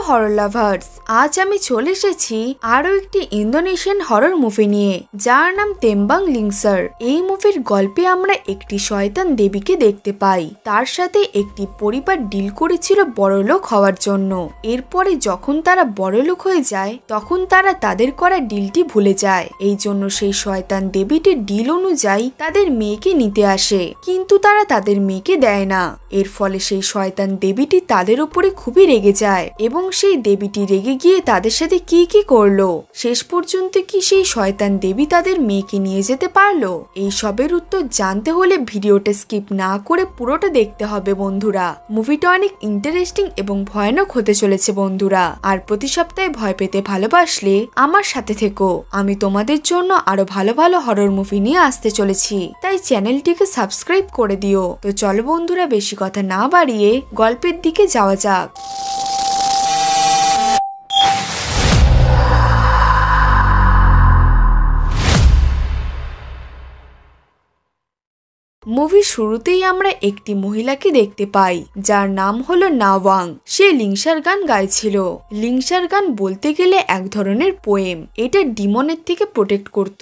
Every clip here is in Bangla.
হরর লাভার্স, আজ আমি চলে এসেছি আরো একটি ইন্দোনেশিয়ান হরর মুভি নিয়ে, যার নাম তেম্বাং লিংসার। এই মুভির গল্পে আমরা একটি শয়তান দেবীকে দেখতে পাই। তার সাথে একটি পরিবার ডিল করেছিল বড়লোক হওয়ার জন্য। এরপরে যখন তারা বড়লোক হয়ে যায় তখন তারা তাদের করা ডিলটি ভুলে যায়। এই জন্য সেই শয়তান দেবীটি ডিল অনুযায়ী তাদের মেয়েকে নিতে আসে, কিন্তু তারা তাদের মেয়েকে দেয় না। এর ফলে সেই শয়তান দেবীটি তাদের উপরে খুবই রেগে যায় এবং সেই দেবীটি রেগে গিয়ে তাদের সাথে কি কি করলো, শেষ পর্যন্ত কি সেই শয়তান দেবী তাদের মেয়েকে নিয়ে যেতে পারলো? এই সবের উত্তর জানতে হলে ভিডিওটা স্কিপ না করে পুরোটা দেখতে হবে বন্ধুরা। মুভিটা অনেক ইন্টারেস্টিং এবং ভয়ানক হতে চলেছে বন্ধুরা। আর প্রতি সপ্তাহে ভয় পেতে ভালোবাসলে আমার সাথে থেকো, আমি তোমাদের জন্য আরো ভালো ভালো হরর মুভি নিয়ে আসতে চলেছি, তাই চ্যানেলটিকে সাবস্ক্রাইব করে দিও। তো চলো বন্ধুরা, বেশি কথা না বাড়িয়ে গল্পের দিকে যাওয়া যাক। মুভির শুরুতেই আমরা একটি মহিলাকে দেখতে পাই, যার নাম হলো নাওয়াং। সে লিংসার গান গাইছিল। লিংসার গান বলতে গেলে এক ধরনের পোয়েম। এটা ডিমনের থেকে প্রোটেক্ট করত,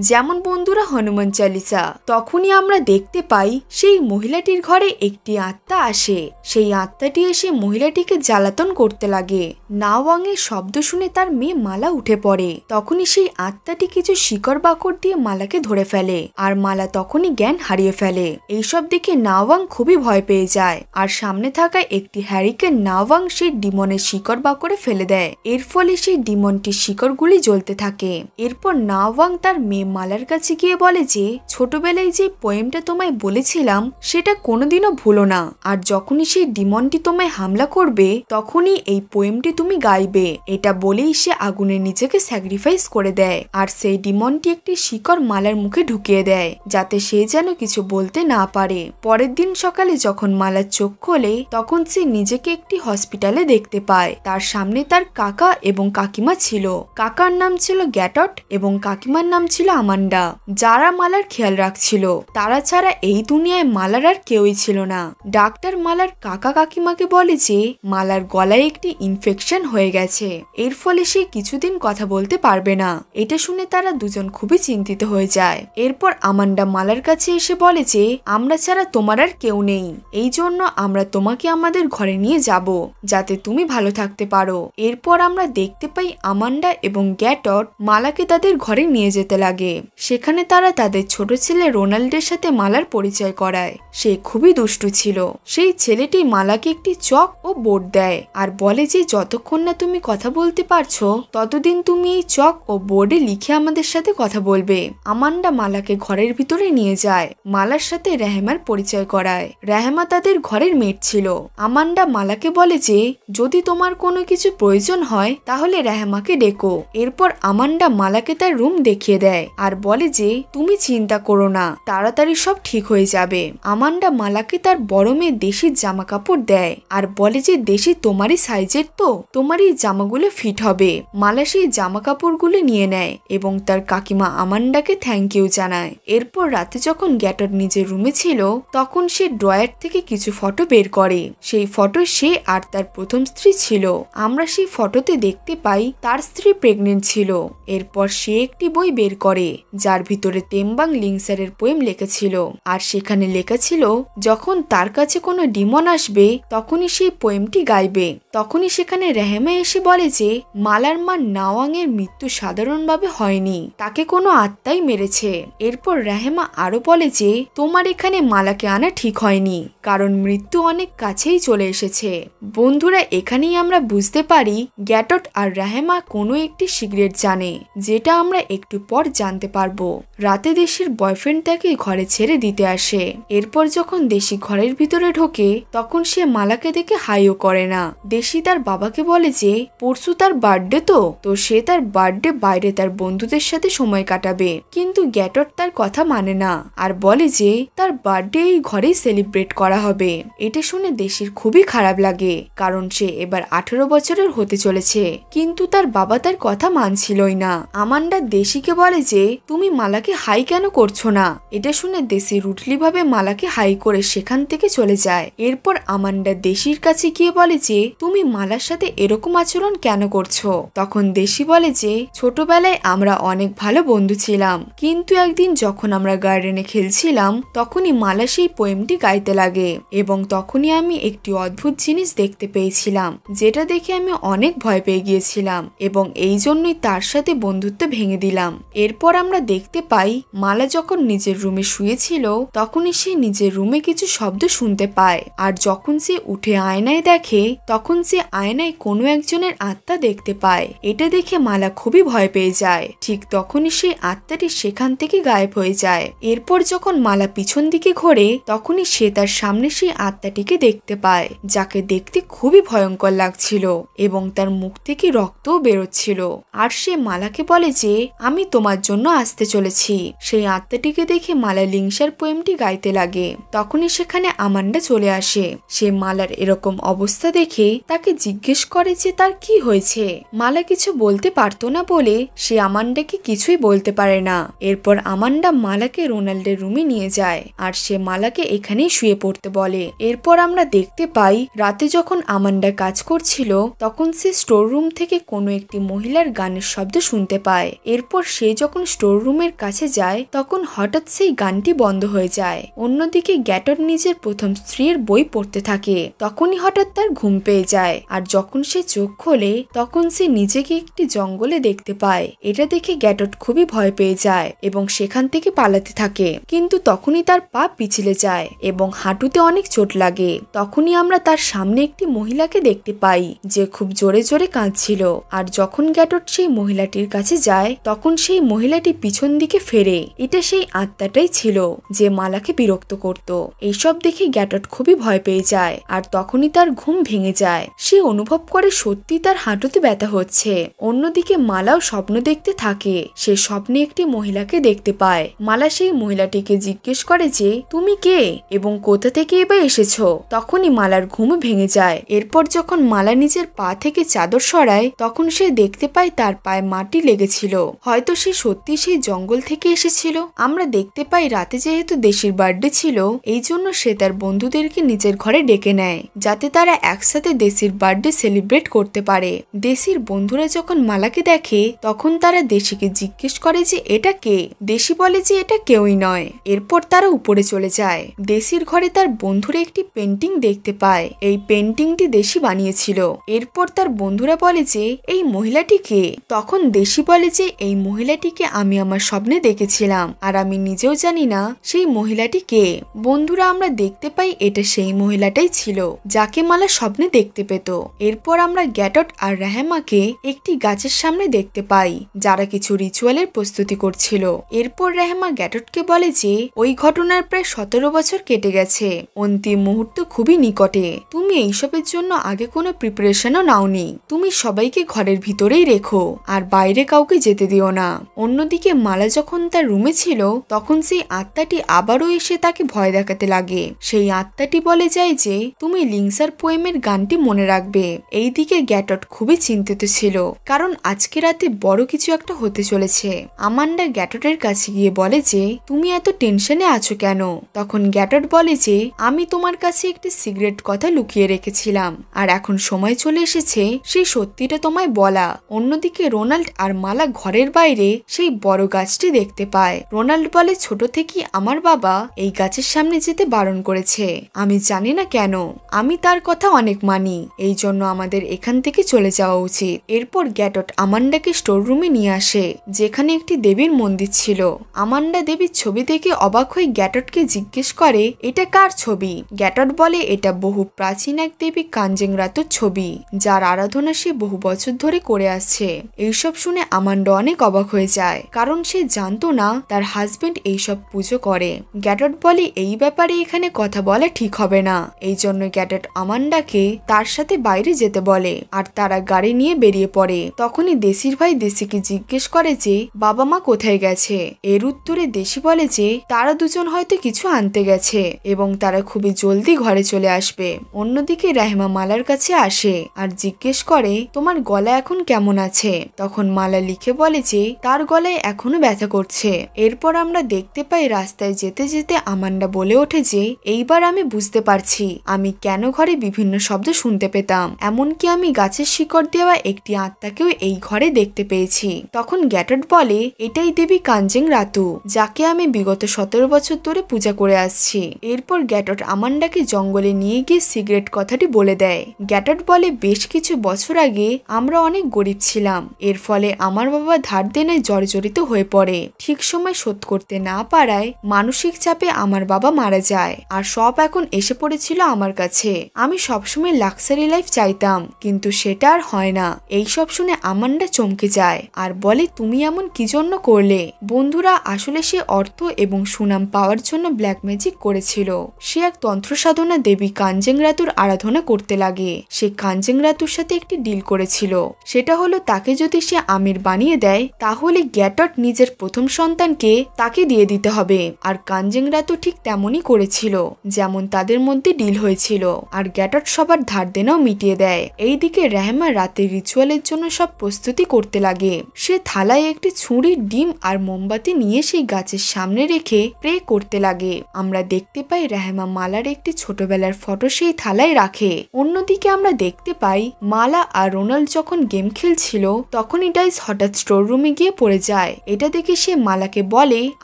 যেমন বন্ধুরা হনুমান চালিসা। তখনই আমরা দেখতে পাই সেই মহিলাটির ঘরে একটি আত্মা আসে। সেই আত্মাটি এসে মহিলাটিকে জ্বালাতন করতে লাগে। নাওয়াং এর শব্দ শুনে তার মেয়ে মালা উঠে পড়ে। তখনই সেই আত্মাটি কিছু শিকড় বাকড় দিয়ে মালাকে ধরে ফেলে, আর মালা তখনই জ্ঞান হারিয়ে ফেলে। এইসব দেখে নাওয়াং খুবই ভয় পেয়ে যায়, আর সামনে থাকা একটি হ্যারিকেন নাওয়াং সেই ডিমনের শিকড় বাকড়ে ফেলে দেয়। এর ফলে সেই ডিমনটির শিকড়গুলি জ্বলতে থাকে। এরপর নাওয়াং তার মেয়ে মালার কাছে গিয়ে বলে যে ছোটবেলায় যে পোয়েমটা তোমায় বলেছিলাম সেটা কোনোদিনও ভুলো না, আর যখনই সেই ডিমনটি তোমায় হামলা করবে তখনই এই পোয়েমটি তুমি গাইবে। এটা বলেই সে আগুনে নিজেকে স্যাক্রিফাইস করে দেয়, আর সেই ডিমনটি একটি শিকড় মালার মুখে ঢুকিয়ে দেয়, যাতে সে যেন কিছু বলতে না পারে। পরের দিন সকালে যখন মালার চোখ খোলে তখন সে নিজেকে একটি হসপিটালে দেখতে পায়। তার সামনে তার কাকা এবং কাকিমা ছিল। কাকার নাম ছিল গ্যাটট এবং কাকিমার নাম ছিল আমান্ডা, যারা মালার খেয়াল রাখছিল। তারা ছাড়া এই দুনিয়ায় মালার আর কেউই ছিল না। ডাক্তার মালার কাকা কাকিমাকে বলে যে মালার গলায় একটি ইনফেকশন হয়ে গেছে, এর ফলে সে কিছুদিন কথা বলতে পারবে না। এটা শুনে তারা দুজন খুবই চিন্তিত হয়ে যায়। এরপর আমান্ডা মালার কাছে এসে বলে যে আমরা ছাড়া তোমার আর কেউ নেই, এই জন্য আমরা তোমাকে আমাদের ঘরে নিয়ে যাব যাতে তুমি ভালো থাকতে পারো। এরপর আমরা দেখতে পাই আমান্ডা এবং গ্যাটট মালাকে তাদের ঘরে নিয়ে যেতে লাগে। সেখানে তারা তাদের ছোট ছেলে রোনাল্ডের সাথে মালার পরিচয় করায়। সে খুবই দুষ্টু ছিল। সেই ছেলেটি মালাকে একটি চক ও বোর্ড দেয় আর বলে যে যতক্ষণ না তুমি কথা বলতে পারছো ততদিন তুমি এই চক ও বোর্ডে লিখে আমাদের সাথে কথা বলবে। আমান্ডা মালাকে ঘরের ভিতরে নিয়ে যায়, মালার সাথে রেহেমার পরিচয় করায়। রেহেমা তাদের ঘরের মেট ছিল। আমান্ডা মালাকে বলে যে যদি তোমার কোনো কিছু প্রয়োজন হয় তাহলে রেহেমাকে ডেকো। এরপর আমান্ডা মালাকে তার রুম দেখিয়ে দেয় আর বলে যে তুমি চিন্তা করো না, তাড়াতাড়ি সব ঠিক হয়ে যাবে। আমান্ডা মালাকে তার বড় মেয়ে দেশির জামা কাপড় দেয় আর বলে যে দেশি তোমারই সাইজের, তো তোমার এই জামাগুলো ফিট হবে। মালা সেই জামা কাপড়গুলো নিয়ে নেয় এবং তার কাকিমা আমান্ডাকে থ্যাংক ইউ জানায়। এরপর রাতে যখন গ্যাটট নিজের রুমে ছিল তখন সে ড্রয়ার থেকে কিছু ফটো বের করে। সেই ফটো সে আর তার প্রথম স্ত্রী ছিল। আমরা সেই ফটোতে দেখতে পাই তার স্ত্রী প্রেগনেন্ট ছিল। এরপর সে একটি বই বের করে যার ভিতরে তেম্বাং লিংসারের পোয়েম লেখা ছিল, আর সেখানে লেখা ছিল যখন তার কাছে কোনো ডিমন আসবে তখনই সেই পোয়েমটি গাইবে। তখনই সেখানে রেহেমা এসে বলে যে মালার মা নাওয়াং এর মৃত্যু সাধারণভাবে হয়নি, তাকে কোনো আত্মাই মেরেছে। এরপর রেহেমা আরো বলে যে তোমার এখানে মালাকে আনা ঠিক হয়নি, কারণ মৃত্যু অনেক কাছেই চলে এসেছে। বন্ধুরা, এখানেই আমরা বুঝতে পারি গ্যাটট আর রেহেমা কোনো একটি সিক্রেট জানে, যেটা আমরা একটু পর জানতে পারবো। রাতে দেশির বয়ফ্রেন্ড তাকে ঘরে ছেড়ে দিতে আসে। এরপর যখন দেশি ঘরের ভিতরে ঢোকে তখন সে মালাকে দেখে হাইও করে না। দেশি তার বাবাকে বলে যে পরশু তার বার্থডে, তো সে তার বার্থডে বাইরে তার বন্ধুদের সাথে সময় কাটাবে, কিন্তু গ্যাটট তার কথা মানে না আর বলে যে তার বার্থডে এই ঘরেই সেলিব্রেট করা হবে। এটা শুনে দেশির খুবই খারাপ লাগে, কারণ সে এবার 18 বছরের হতে চলেছে, কিন্তু তার বাবা তার কথা মানছিলই না। আমান্ডা দেশিকে বলে যে তুমি মালাকে হাই কেন করছো না। এটা শুনে দেশি রুটলি ভাবে মালাকে হাই করে সেখান থেকে চলে যায়। এরপর আমান্ডা দেশির কাছে গিয়ে বলে যে তুমি মালার সাথে এরকম আচরণ কেন করছো। তখন দেশি বলে যে ছোটবেলায় আমরা অনেক ভালো বন্ধু ছিলাম, কিন্তু একদিন যখন আমরা গার্ডেনে খেলছিলাম তখনই মালা সেই পোয়েমটি গাইতে লাগে এবং তখনই আমি একটি অদ্ভুত জিনিস দেখতে পেয়েছিলাম, যেটা দেখে আমি অনেক ভয় পেয়ে গিয়েছিলাম এবং এই জন্যই তার সাথে বন্ধুত্ব ভেঙে দিলাম। এরপর আমরা দেখতে পাই মালা যখন নিজের রুমে শুয়েছিল তখনই সে নিজের রুমে কিছু শব্দ শুনতে পায়, আর যখন সে উঠে আয়নায় দেখে তখন সে আয়নায় কোনো একজনের আত্মা দেখতে পায়। এটা দেখে মালা খুবই ভয় পেয়ে যায়। ঠিক তখনই সেই আত্মাটি সেখান থেকে গায়েব হয়ে যায়। এরপর যখন মালা পিছন দিকে ঘোরে তখনই সে তার সামনে সেই আত্মাটিকে দেখতে পায়, যাকে দেখতে খুবই ভয়ঙ্কর লাগছিল এবং তার মুখ থেকে রক্তও বেরোচ্ছিল। আর সে মালাকে বলে যে আমি তোমার জন্য আসতে চলেছি। সেই আত্মাটিকে দেখে মালা লিংসার পোয়েমটি গাইতে লাগে। তখনই সেখানে আমান্ডা চলে আসে। সে মালার এরকম অবস্থা দেখে তাকে জিজ্ঞেস করে যে তার কি হয়েছে। মালা কিছু বলতে পারতো না বলে সে আমান্ডাকে কিছুই বলতে পারে না। এরপর আমান্ডা মালাকে রোনাল্ডের রুমে নিয়ে যায় আর সে মালাকে এখানেই শুয়ে পড়তে বলে। এরপর আমরা দেখতে পাই রাতে যখন আমান্ডা কাজ করছিল তখন সে স্টোর রুম থেকে কোনো একটি মহিলার গানের শব্দ শুনতে পায়। এরপর সে যখন স্টোর রুমের কাছে যায় তখন হঠাৎ সেই গানটি বন্ধ হয়ে যায়। অন্যদিকে গ্যাটর নিজের প্রথম স্ত্রীর বই পড়তে থাকে। তখনই হঠাৎ তার ঘুম পেয়ে যায় আর যখন সে চোখ খোলে তখন সে নিজেকে একটি জঙ্গলে দেখতে পায়। এটা দেখে গ্যাটট খুবই ভয় পেয়ে যায় এবং সেখান থেকে পালাতে থাকে, কিন্তু তখনই তার পা পিছলে যায় এবং হাঁটুতে অনেক চোট লাগে। তখনই আমরা তার সামনে একটি মহিলাকে দেখতে পাই যে খুব জোরে জোরে কাঁদছিল। আর যখন গ্যাটট সেই মহিলাটির কাছে যায় তখন সেই মহিলাটি পিছন দিকে ফেরে। এটা সেই আত্মাটাই ছিল যে মালাকে বিরক্ত করত। এইসব দেখে গ্যাটট খুবই ভয় পেয়ে যায় আর তখনই তার ঘুম ভেঙে যায়। সে অনুভব করে সত্যি তার হাঁটুতে ব্যথা হচ্ছে। অন্যদিকে মালাও স্বপ্ন দেখতে থাকে। সে স্বপ্নে একটি মহিলাকে দেখতে পায়। মালা সেই মহিলাটিকে জিজ্ঞেস করে যে তুমি কে এবং কোথা থেকে এবার এসেছো। তখনই মালার ঘুম ভেঙে যায়। এরপর যখন মালা নিজের পা থেকে চাদর সরায় তখন সে দেখতে পায় তার পায়ে মাটি লেগেছিল। হয়তো সে সত্যি সেই জঙ্গল থেকে এসেছিল। আমরা দেখতে পাই রাতে যেহেতু দেশির বার্থডে ছিল এই জন্য সে তার বন্ধুদেরকে নিজের ঘরে ডেকে নেয় যাতে তারা একসাথে দেশির বার্থডে সেলিব্রেট করতে পারে। দেশির বন্ধুরা যখন মালাকে দেখে তখন তারা দেশিকে জিজ্ঞেস করে যে এটা কে। দেশি বলে যে এটা কেউই নয়। এরপর তারা উপরে চলে যায়। দেশির ঘরে তার বন্ধুরা একটি পেন্টিং দেখতে পায়। এই পেন্টিংটি দেশি বানিয়েছিল। এরপর তার বন্ধুরা বলে যে এই মহিলাটি কে। তখন দেশি বলে যে এই মহিলাটিকে আমি আমার স্বপ্নে দেখেছিলাম আর আমি নিজেও জানি না সেই মহিলাটি কে। বন্ধুরা আমরা দেখতে পাই এটা সেই মহিলাটাই ছিল যাকে মালা স্বপ্নে দেখতে পেত। এরপর আমরা গ্যাটট আর রেহেমাকে একটি গাছের সামনে দেখতে পাই যারা কিছু রিচুয়ালের প্রস্তুতি করছিল। এরপর রেহেমা গ্যাটটকে বলে যে ওই ঘটনার প্রায় 17 বছর কেটে গেছে। অন্তিম মুহূর্ত খুবই নিকটে। তুমি এইসবের জন্য আগে কোনো প্রিপারেশনও নাওনি। তুমি সবাইকে ঘরের ভিতরেই রেখো আর বাইরে কাউকে যেতে দিও না। অন্যদিকে মালা যখন তার রুমে ছিল তখন সেই আত্মাটি আবারও এসে তাকে ভয় দেখাতে লাগে। সেই আত্মাটি বলে যায় যে তুমি লিংসার পোয়েমের গানটি মনে রাখবে। এইদিকে গ্যাটট খুবই চিন্তিত ছিল কারণ আজকে রাতে বড় কিছু একটা হতে চলেছে। আমান্ডা গ্যাটটের কাছে গিয়ে বলে যে তুমি এত টেনশনে আছো কেন। তখন গ্যাটট বলে যে আমি তোমার কাছে একটি সিক্রেট কথা লুকিয়ে রেখেছিলাম আর এখন সময় চলে এসেছে সেই সত্যিটা তোমায় বলা। অন্যদিকে রোনাল্ড আর মালা ঘরের বাইরে সেই বড় গাছটি দেখতে পায়। রোনাল্ড বলে ছোট থেকে আমার বাবা এই গাছের সামনে যেতে বারণ করেছে। আমি জানি না কেন, আমি তার কথা অনেক মানি, এই জন্য আমাদের এখান থেকে চলে যাওয়া উচিত। এরপর গ্যাটট আমান্ডাকে স্টোর রুমে নিয়ে আসে যেখানে একটি দেবীর মন্দির ছিল। আমান্ডা দেবীর ছবি দেখে অবাক হয়ে গ্যাটটকে জিজ্ঞেস করে এটা কার ছবি। গ্যাটট বলে এটা বহু প্রাচীন এক দেবী কাঞ্জেংরাতোর ছবি যার আরাধনা সে বহু বছর ধরে করে আসছে। এইসব শুনে আমান্ডা অনেক অবাক হয়ে যায় কারণ সে জানতো না তার হাজবেন্ড এইসব পুজো করে। গ্যাটট বলে এই ব্যাপারে এখানে কথা বলা ঠিক হবে না। এই জন্য গ্যাটট আমান্ডাকে তার সাথে বাইরে যেতে বলে আর তারা গাড়ি নিয়ে বেরিয়ে পড়ে। তখনই দেশির ভাই দেশিকে জিজ্ঞেস করে যে বাবা মা কোথায় গেছে। এর উত্তরে দেশি বলে যে তারা দুজন দুজন হয়তো কিছু আনতে গেছে এবং তারা খুবই জলদি ঘরে চলে আসবে। অন্যদিকে রেহমা মালার কাছে আসে আর জিজ্ঞেস করে তোমার গলা এখন কেমন আছে। তখন মালা লিখে বলে যে তার গলায় এখনো ব্যথা করছে। এরপর আমরা দেখতে পাই রাস্তায় যেতে যেতে আমান্ডা বলে ওঠে যে এইবার আমি বুঝতে পারছি আমি কেন ঘরে বিভিন্ন শব্দ শুনতে পেতাম, এমনকি আমি গাছের শিকড় দেওয়া একটি আত্মাকেও এই ঘরে দেখতে পেয়েছি। তখন গ্যাটট বলে এটাই দেবী কাঞ্জেং রাতু, যাকে আমি বিগত 17 বছর ধরে পূজা করে আসছি। এরপর গ্যাটট আমান্ডাকে জঙ্গলে নিয়ে গিয়ে সিগারেট কথাটি বলে দেয়। গ্যাটট বলে বেশ কিছু বছর আগে আমরা অনেক গরিব ছিলাম, এর ফলে আমার বাবা ধার দেনায় জর্জরিত হয়ে পড়ে। ঠিক সময় শোধ করতে না পারায় মানসিক চাপে আমার বাবা মারা যায় আর সব এখন এসে পড়েছিল আমার কাছে। আমি সবসময় লাক্সারি লাইফ চাইতাম, কিন্তু সেটা আর হয় না। এইসব শুনে আমান্ডা চমকে যায় আর বলে তুমি এমন কি জন্য করলে। বন্ধুরা, আসলে সে অর্থ এবং সুনাম পাওয়ার জন্য ব্ল্যাক ম্যাজিক করেছিল। সে এক তন্ত্র সাধনা দেবী কাঞ্জেং রাতুর আরাধনা করতে লাগে। সে কাঞ্জেং রাতুর সাথে একটি ডিল করেছিল, সেটা হলো তাকে যদি সে আমির বানিয়ে দেয় তাহলে গ্যাটট নিজের প্রথম সন্তানকে তাকে দিয়ে দিতে হবে। আর কাঞ্জেং রাতু ঠিক তেমনই করেছিল যেমন তাদের মধ্যে ডিল হয়েছিল। আর গ্যাটট সবার ধার দেনাও মিটিয়ে দেয়। এইদিকে রেহমা রাতের রিচুয়ালের জন্য সব প্রস্তুতি করতে লাগে। সে থালায় একটি ছুরি, ডিম আর মোমবাতি নিয়ে সেই গাছের সামনে রেখে প্রে করতে লাগে। আমরা দেখতে পাই রেহমা মালার একটি ছোটবেলার ফটো সেই থালায় রাখে। অন্যদিকে আমরা দেখতে পাই মালা আর রোনাল্ড যখন গেম খেলছিল তখনই ডাইস হঠাৎ স্টোর রুমে গিয়ে পড়ে যায়। এটা দেখে সে মালাকে বলে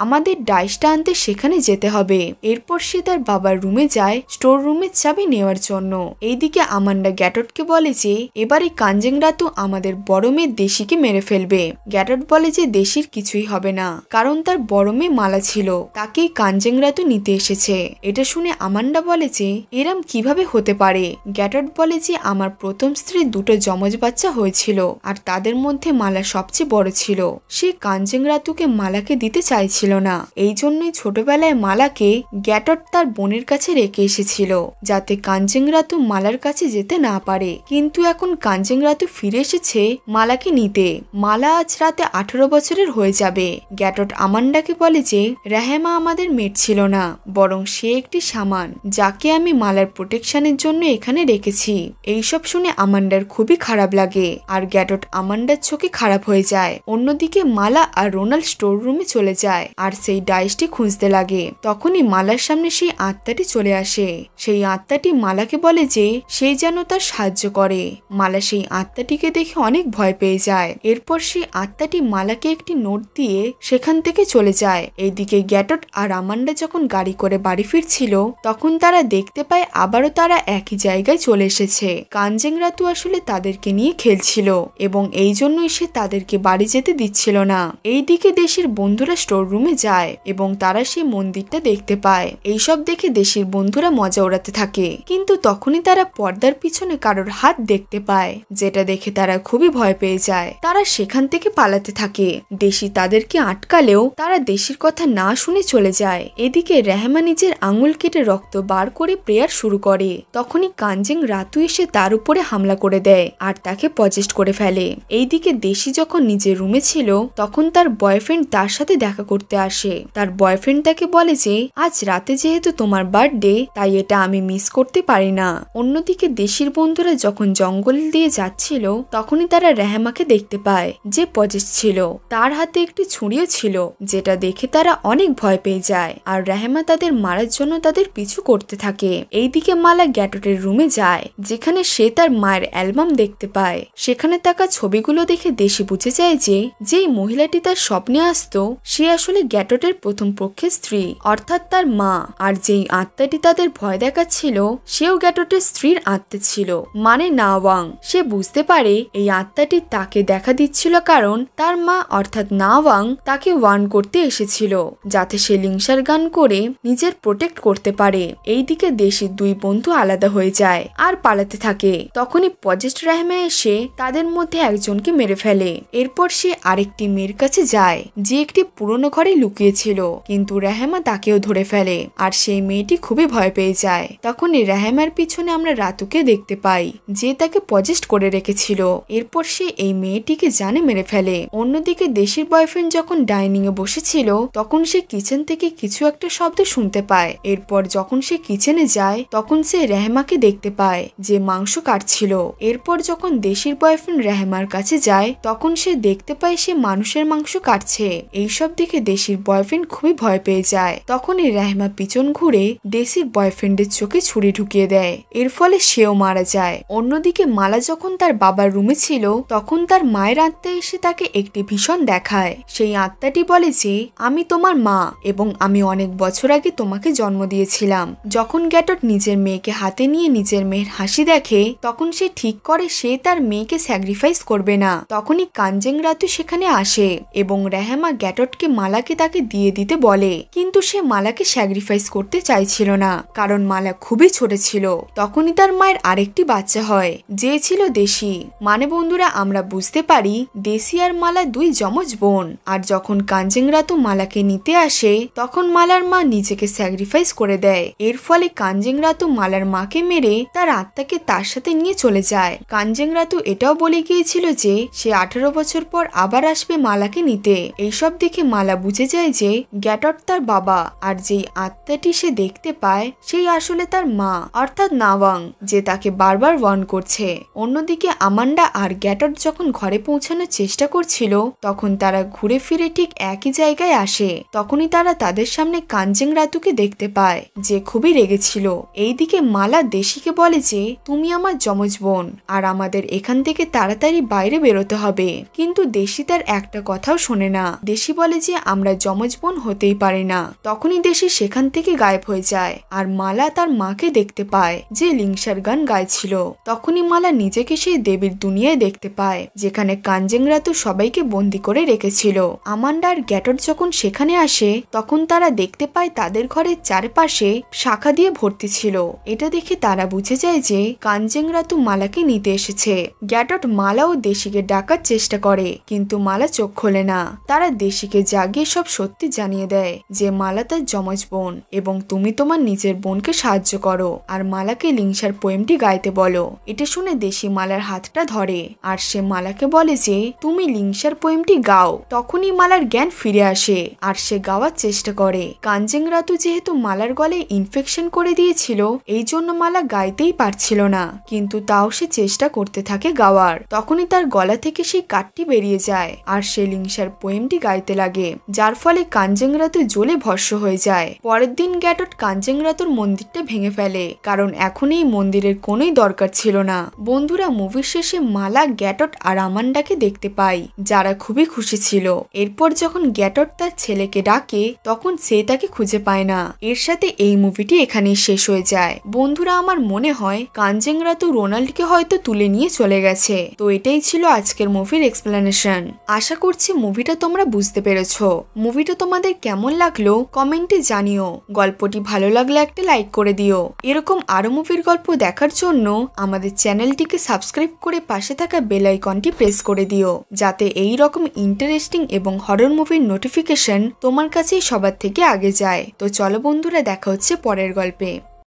আমাদের ডাইসটা আনতে সেখানে যেতে হবে। এরপর সে তার বাবার রুমে যায় স্টোর রুমের চাবি নেওয়ার জন্য। এইদিকে আমান্ডা গ্যাটটকে বলে যে এবারে কাঞ্জেং রাতু আমাদের বড় মেয়ে দেশিকে মেরে ফেলবে। গ্যাটট বলে যে দেশির কিছুই হবে না, কারণ তার বড় মেয়ে মালা ছিল, তাকেই কাঞ্জেং রাতু নিতে এসেছে। এটা শুনে আমান্ডা বলে যে এরম কিভাবে হতে পারে। গ্যাটট বলে যে আমার প্রথম স্ত্রীর দুটো যমজ বাচ্চা হয়েছিল আর তাদের মধ্যে মালা সবচেয়ে বড় ছিল। সে কাঞ্জেং রাতুকে মালাকে দিতে চাইছিল না, এই জন্যই ছোটবেলায় মালাকে গ্যাটট তার বোনের কাছে রেখে এসেছিল যাতে কাঞ্জেং রাতু মালার কাছে যেতে না পারে। কিন্তু এখন কাঞ্জেং রাতু ফিরে এসেছে মালাকে নিতে। মালা আজ রাতে 18 বছরের হয়ে যাবে। গ্যাটট আমান্ডাকে বলে যে রেহমা আমাদের মেট ছিল না, বরং সে একটি সামান যাকে আমি মালার প্রোটেকশনের জন্য এখানে রেখেছি। এইসব শুনে আমান্ডার খুবই খারাপ লাগে আর গ্যাটট আমান্ডার চোখে খারাপ হয়ে যায়। অন্যদিকে মালা আর রোনাল্ড স্টোর রুমে চলে যায় আর সেই ডাইসটি খুঁজতে লাগে। তখনই মালার সামনে সেই আত্মাটি চলে আসে। সেই আত্মাটি মালাকে বলে যে সেই যেন তার সাহায্য করে। মালা সেই আত্মাটিকে দেখে অনেক ভয় পেয়ে যায়। এরপর সেই আত্মাটি মালাকে একটি নোট দিয়ে সেখান থেকে চলে যায়। এইদিকে গ্যাটট আর আমান্ডা যখন গাড়ি করে বাড়ি ফিরছিল তখন তারা দেখতে পায় আবারও তারা একই জায়গায় চলে এসেছে। কাঞ্জেং রাতু আসলে তাদেরকে নিয়ে খেলছিল এবং এই জন্যই সে তাদেরকে বাড়ি যেতে দিচ্ছিল না। এইদিকে দেশের বন্ধুরা স্টোর রুমে যায় এবং তারা সেই মন্দিরটা দেখতে পায়। এইসব দেখে দেশের বন্ধুরা মজা ওড়াতে থাকে, কিন্তু তখনই তারা পর্দার পিছনে কারোর হাত দেখতে পায়, যেটা দেখে তারা খুবই ভয় পেয়ে যায়। তারা সেখান থেকে পালাতে থাকে। দেশি তাদেরকে আটকালেও তারা দেশির কথা না শুনে চলে যায়। এদিকে রেহমা নিজের আঙুল কেটে রক্ত বার করে প্রেয়ার শুরু করে। তখনই কাঞ্জেং রাতু এসে তার উপরে হামলা করে দেয় আর তাকে পজেস্ট করে ফেলে। এইদিকে দেশি যখন নিজের রুমে ছিল তখন তার বয়ফ্রেন্ড তার সাথে দেখা করতে আসে। তার বয়ফ্রেন্ড তাকে বলে যে আজ রাতে যেহেতু তোমার বার্থডে তাই এটা আমি মিস করতে পারি না। অন্যদিকে দেশির বন্ধুরা যখন জঙ্গল দিয়ে যাচ্ছিল তখনই তারা রেহমাকে দেখতে পায় যে পজেস্ট ছিল। তার হাতে একটি ছুরিও ছিল, যেটা দেখে তারা অনেক ভয় পেয়ে যায় আর রেহমা তাদের মারার জন্য তাদের পিছু করতে থাকে। এইদিকে মালা গ্যাটটের রুমে যায় যেখানে সে তার মায়ের অ্যালবাম দেখতে পায়। সেখানে থাকা ছবিগুলো দেখে দেশি বুঝে যায় যে যেই মহিলাটি তার স্বপ্নে আসতো সে আসলে গ্যাটটের প্রথম পক্ষের স্ত্রী, অর্থাৎ তার মা। আর যেই আত্মাটি তাদের ভয় দেখাচ্ছিল সেও গ্যাটটের স্ত্রীর আত্মা ছিল, মানে না ওয়াং। সে বুঝতে পারে এই আত্মাটি তাকে দেখা দিচ্ছিল কারণ তার মা অর্থাৎ না ওয়াং তাকে ওয়ার্ন করতে এসেছিল যাতে সে লিংসার গান করে নিজের প্রোটেক্ট করতে পারে। এইদিকে দেশির দুই বন্ধু আলাদা হয়ে যায় আর পালাতে থাকে। তখনই পজেস্ট রেহমা এসে তাদের মধ্যে একজনকে মেরে ফেলে। এরপর সে আরেকটি মেয়ের কাছে যায় যে একটি পুরনো ঘরে লুকিয়েছিল, কিন্তু রেহমা তাকেও ধরে ফেলে আর সেই মেয়েটি খুবই ভয় পেয়ে যায়। তখনই রেহমার পিছনে আমরা রাতুকে দেখতে পাই যে তাকে পজেস্ট করে রেখেছিল। এরপর সে এই মেয়েটিকে জানে মেরে ফেলে। অন্যদিকে দেশির বয়ফ্রেন্ড যখন ডাইনিং এ বসেছিল তখন সে কিচেন থেকে থেকে কিছু একটা শব্দ শুনতে পায়। এরপর যখন সে কিচেনে যায় তখন সে রেহমাকে দেখতে পায় যে মাংস কাটছিল। এরপর যখন দেশির বয়ফ্রেন্ড রেহমার কাছে যায় তখন সে দেখতে পায় সে মানুষের মাংস কাটছে। এইসব দেখে দেশির বয়ফ্রেন্ড খুবই ভয় পেয়ে যায়। তখনই রেহমা পিছন ঘুরে দেশির বয়ফ্রেন্ডের চোখে ছুরি ঢুকিয়ে দেয়। এর ফলে সেও মারা যায়। অন্যদিকে মালা যখন তার বাবার রুমে ছিল তখন তার মায়ের আত্মা এসে তাকে একটি ভীষণ দেখায়। সেই আত্মাটি বলে যে আমি তোমার মা এবং আমি অনেক বছর আগে তোমাকে জন্ম দিয়েছিলাম। যখন গ্যাটট নিজের মেয়েকে হাতে নিয়ে নিজের মেয়ের হাসি দেখে তখন সে ঠিক করে সে তার মেয়েকে স্যাক্রিফাইস করবে না। তখনই কানজেং রাতু সেখানে আসে এবং রেহমা গ্যাটটকে মালাকে তাকে দিয়ে দিতে বলে, কিন্তু সে মালাকে স্যাক্রিফাইস করতে চাইছিল না কারণ মালা খুবই ছোট ছিল। তখনই তার মায়ের আরেকটি বাচ্চা হয় যে ছিল দেশি। মানে বন্ধুরা আমরা বুঝতে পারি দেশি আর মালা দুই যমজ বোন। আর যখন কানজেং রাতু মালাকে নিতে আসে তখন মালার মা নিজেকে স্যাক্রিফাইস করে দেয়। এর ফলে কানজেং রাতু মালার মাকে মেরে তার আত্মাকে তার সাথে নিয়ে চলে যায়। কানজেং রাতু এটাও বলে গিয়েছিল যে সে 18 বছর পর আবার আসবে মালাকে নিতে। এইসব দেখে মালা বুঝে যায় যে গ্যাটট তার বাবা আর যেই আত্মাটি সে দেখতে পায় সেই আসলে তার মা অর্থাৎ নাওয়াং, যে তাকে বারবার ওয়ার্ন করছে। অন্যদিকে আমান্ডা আর গ্যাটট যখন ঘরে পৌঁছানোর চেষ্টা করছিল তখন তারা ঘুরে ফিরে ঠিক একই জায়গায় আসে। তখনই তারা তাদের সামনে কানজেং রাতুকে দেখতে পায় যে খুবই রেগেছিল। এইদিকে মালা দেশিকে বলে যে তুমি আমার যমজ বোন আর আমাদের এখান থেকে তাড়াতাড়ি বাইরে বেরোতে হবে। কিন্তু দেশি তার একটা কথাও শোনে না। দেশি বলে যে আমরা যমজ বোন হতেই পারি না। তখনই দেশি সেখান থেকে গায়েব হয়ে যায় আর মালা তার মাকে দেখতে পায় যে লিংসার গান গাইছিল। তখনই মালা নিজেকে সেই দেবীর দুনিয়ায় দেখতে পায় যেখানে কানজেং রাতু সবাইকে বন্দি করে রেখেছিল। আমান্ডা আর গ্যাটট যখন সেখানে আসে তখন তারা দেখতে পায় তাদের ঘরের চারপাশে শাখা দিয়ে ভর্তি ছিল। এটা দেখে তারা বুঝে যায় যে কানজেং রাতু মালাকে নিতে এসেছে। গ্যাটট মালা ও দেশিকে ডাকার চেষ্টা করে কিন্তু মালা চোখ খোলে না। তারা দেশিকে জাগিয়ে সব সত্যি জানিয়ে দেয় যে মালা তার যমজ বোন এবং তুমি তোমার নিজের বোনকে সাহায্য করো আর মালাকে লিংসার পোয়েমটি গাইতে বলো। এটা শুনে দেশি মালার হাতটা ধরে আর সে মালাকে বলে যে তুমি লিংসার পোয়েমটি গাও। তখনই মালার জ্ঞান ফিরে আসে আর সে গাওয়ার চেষ্টা করে। কানজেং রাতু যেহেতু মালার গলায় ইনফেকশন করে দিয়েছিল এই জন্য মালা গাইতেই পারছিল না, কিন্তু তাও সে চেষ্টা করতে থাকে গাওয়ার। তখনই তার গলা থেকে সেই কাঠটি বেরিয়ে যায় আর সে লিংসার পোয়েমটি গাইতে লাগে, যার ফলে কানজেং রাতু জ্বলে ভস্ম হয়ে যায়। পরের দিন গ্যাটট কানজেং রাতুর মন্দিরটা ভেঙে ফেলে কারণ এখন এই মন্দিরের কোনোই দরকার ছিল না। বন্ধুরা মুভির শেষে মালা গ্যাটট আর আমান্ডাকে দেখতে পাই যারা খুবই খুশি ছিল। এরপর যখন গ্যাটট তার ছেলেকে ডাকে তখন সে তাকে খুঁজে পায় না। এর সাথে এই মুভিটি এখানেই শেষ হয়ে যায়। বন্ধুরা আমার মনে হয় কানজেং রাতু রোনাল্ডকে হয়তো তুলে নিয়ে চলে গেছে। তো এটাই ছিল আজকের মুভির এক্সপ্লেনেশন। আশা করছি মুভিটা তোমরা বুঝতে পেরেছো। মুভিটা তোমাদের কেমন লাগলো কমেন্টে জানিও। গল্পটি ভালো লাগলে একটা লাইক করে দিও। এরকম আরো মুভির গল্প দেখার জন্য আমাদের চ্যানেলটিকে সাবস্ক্রাইব করে পাশে থাকা বেল আইকনটি প্রেস করে দিও যাতে এই রকম ইন্টারেস্টিং এবং হরর মুভির নোটিফিকেশন তোমার কাছেই সবার থেকে আগে যায়। তো চলো বন্ধুরা দেখা হচ্ছে পরের গল্পে।